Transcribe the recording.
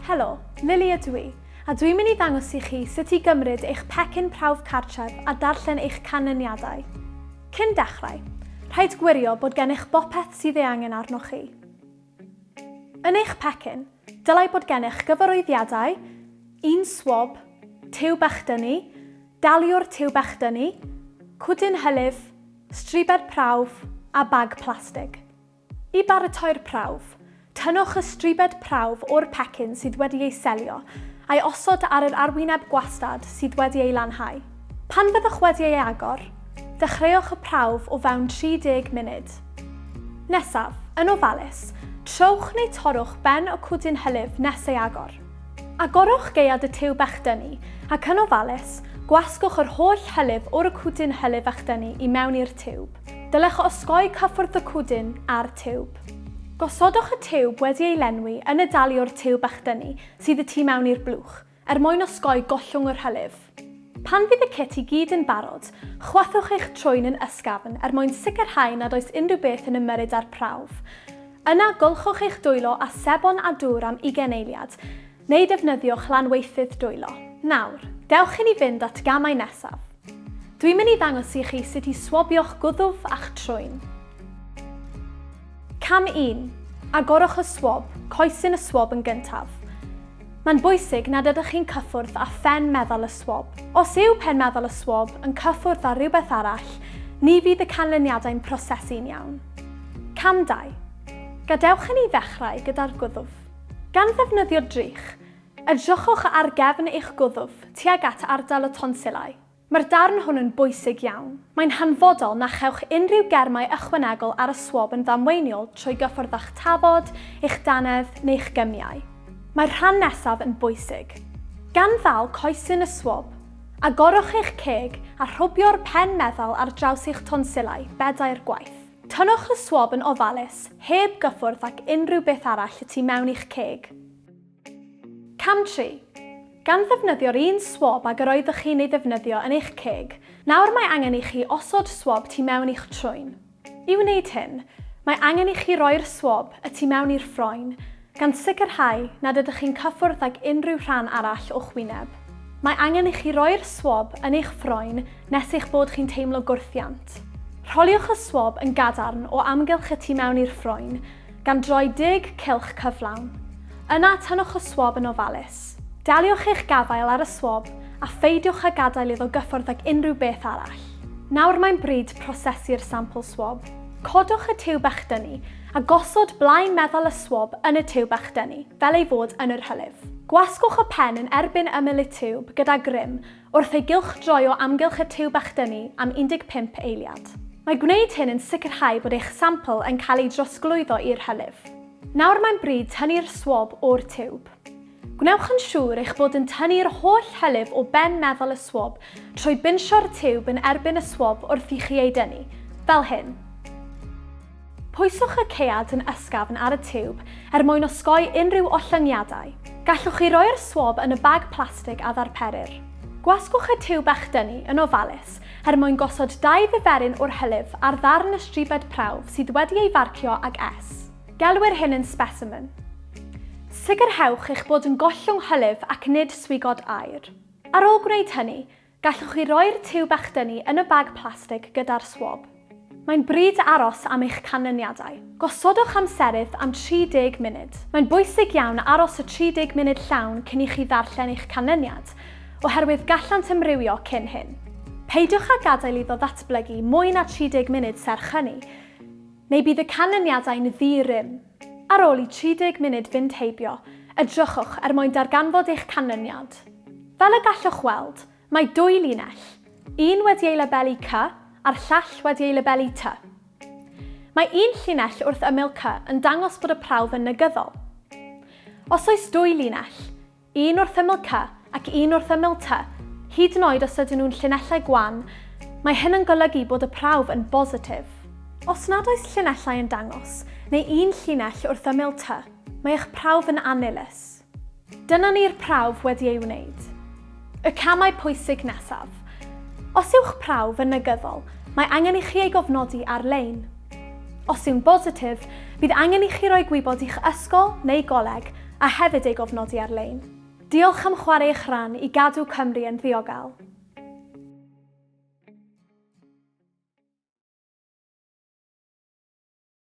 Helo, Lily ydw i, a dwi'n mynd i ddangos i chi sut i gymryd eich pecyn prawf cartref a darllen eich canlyniadau. Cyn dechrau, rhaid gwirio bod gennych bopeth sydd ei angen arnoch chi. Yn eich pecyn, dylai bod gennych gyfarwyddiadau, un swab, tiw bechdynnu, daliwr tiw bechdynnu, cwdyn hylif, stribed prawf a bag plastig. I baratoi'r prawf, tynnwch y stribed prawf o'r pecyn sydd wedi ei selio a'i osod ar yr arwyneb gwastad sydd wedi ei lanhau. Pan fyddwch wedi ei agor, dechreuwch y prawf o fewn 30 munud. Nesaf, yn ofalus, trowch neu torrwch ben y cwdyn hylif nes ei agor. Agorwch gaead y tiw bechdynnu ac yn ofalus, gwasgwch yr holl hylif o'r cwdyn hylif bechdynnu i mewn i'r tiwb. Dylech osgoi cyffwrdd y cwdyn ar tiwb. Gosodwch y tiwb wedi ei lenwi yn y daliwr tiw bechdynnu sydd y tu mewn i'r blwch, mwyn osgoi gollwng yr hylif. Pan fydd y kit i gyd yn barod, chwathwch eich trwyn yn ysgafn mwyn sicrhau nad oes unrhyw beth yn ymyrryd ar prawf. Yna gwlchwch eich dwylo a sebon a dŵr am 20 eiliad, neu defnyddiwch lanweithydd dwylo. Nawr, dewch i ni fynd at gamau nesaf. Dwi'n mynd i ddangos i chi sut i swabio'ch gwddwf a'ch trwyn. Cam 1. Agorwch y swab, coesyn y swab yn gyntaf. Mae'n bwysig nad ydych chi'n cyffwrdd â phen meddal y swab. Os yw pen meddal y swab yn cyffwrdd â rhywbeth arall, ni fydd y canlyniadau'n prosesu'n iawn. Cam 2. Gadewch i ni ddechrau gyda'r gwddwf. Gan ddefnyddio drych, edrychwch ar gefn eich gwddwf tuag at ardal y tonsilau. Mae'r darn hwn yn bwysig iawn. Mae'n hanfodol na chewch unrhyw germau ychwanegol ar y swab yn ddamweiniol trwy gyffwrdd a'ch tafod, eich danedd neu'ch gymiau. Mae'r rhan nesaf yn bwysig. Gan ddal coesyn y swab, agorwch eich ceg a rhwbio'r pen meddal ar draws eich tonsilau bedair gwaith. Tynnwch y swab yn ofalus, heb gyffwrdd ac unrhyw beth arall y tu mewn i'ch ceg. Cam 3. Gan ddefnyddio'r un swab ag yr oeddech chi'n ei ddefnyddio yn eich ceg, nawr mae angen i chi osod swab tu mewn i'ch trwyn. I wneud hyn, mae angen i chi roi'r swab y tu mewn i'r ffroen, gan sicrhau nad ydych chi'n cyffwrdd ag unrhyw rhan arall o'ch wyneb. Mae angen i chi roi'r swab yn eich ffroen nes eich bod chi'n teimlo gwrthiant. Rholiwch y swab yn gadarn o amgylch y tu mewn i'r ffroen, gan droi 10 cylch cyflawn. Yna tynnwch y swab yn ofalus. Daliwch eich gafael ar y swab a pheidiwch â gadael iddo gyffwrdd ag unrhyw beth arall. Nawr mae'n bryd prosesu'r sampl swab. Codwch y tiw bechdynnu a gosod blaen meddal y swab yn y tiw bechdynnu, fel ei fod yn yr hylif. Gwasgwch y pen yn erbyn ymyl y tiwb gyda grym wrth ei gylchdroi o amgylch y tiw bechdynnu am 15 eiliad. Mae gwneud hyn yn sicrhau bod eich sampl yn cael ei drosglwyddo i'r hylif. Nawr mae'n bryd tynnu'r swab o'r tiwb. Gwnewch yn siŵr eich bod yn tynnu'r holl hylif o ben meddal y swab trwy binsio'r tiwb yn erbyn y swab wrth i chi ei dynnu, fel hyn. Pwyswch y caead yn ysgafn ar y tiwb mwyn osgoi unrhyw ollyngiadau. Gallwch chi roi'r swab yn y bag plastig a ddarperir. Gwasgwch y tiwb bechdynnu yn ofalus mwyn gosod 2 ddiferyn o'r hylif ar ddarn y stribed prawf sydd wedi ei farcio ag S. Gelwir hyn yn specimen. Sicrhewch eich bod yn gollwng hylif ac nid swigod aer. Ar ôl gwneud hynny, gallwch chi roi'r tiw bechdynnu yn y bag plastig gyda'r swab. Mae'n bryd aros am eich canlyniadau. Gosodwch amserydd am 30 munud. Mae'n bwysig iawn aros y 30 munud llawn cyn i chi ddarllen eich canlyniad, oherwydd gallant ymrywio cyn hyn. Peidiwch â gadael iddo ddatblygu mwy na 30 munud serch hynny, neu bydd y canlyniadau'n ddi-rym. Ar ôl i 30 munud fynd heibio, edrychwch mwyn darganfod eich canlyniad. Fel y gallwch weld, mae 2 linell, un wedi ei labelu C a'r llall wedi ei labelu T. Mae un llinell wrth ymyl C yn dangos bod y prawf yn negyddol. Os oes 2 linell, un wrth ymyl C ac un wrth ymyl T, hyd yn oed os ydyn nhw'n llinellau gwan, mae hyn yn golygu bod y prawf yn bositif. Os nad oes llinellau yn dangos, neu un llinell wrth ymyl T, mae eich prawf yn anilus. Dyna ni'r prawf wedi ei wneud. Y camau pwysig nesaf. Os yw'ch prawf yn negyddol, mae angen i chi ei gofnodi ar-lein. Os yw'n bositif, bydd angen i chi roi gwybod i'ch ysgol neu goleg a hefyd ei gofnodi ar-lein. Diolch am chwarae eich rhan i gadw Cymru yn ddiogel.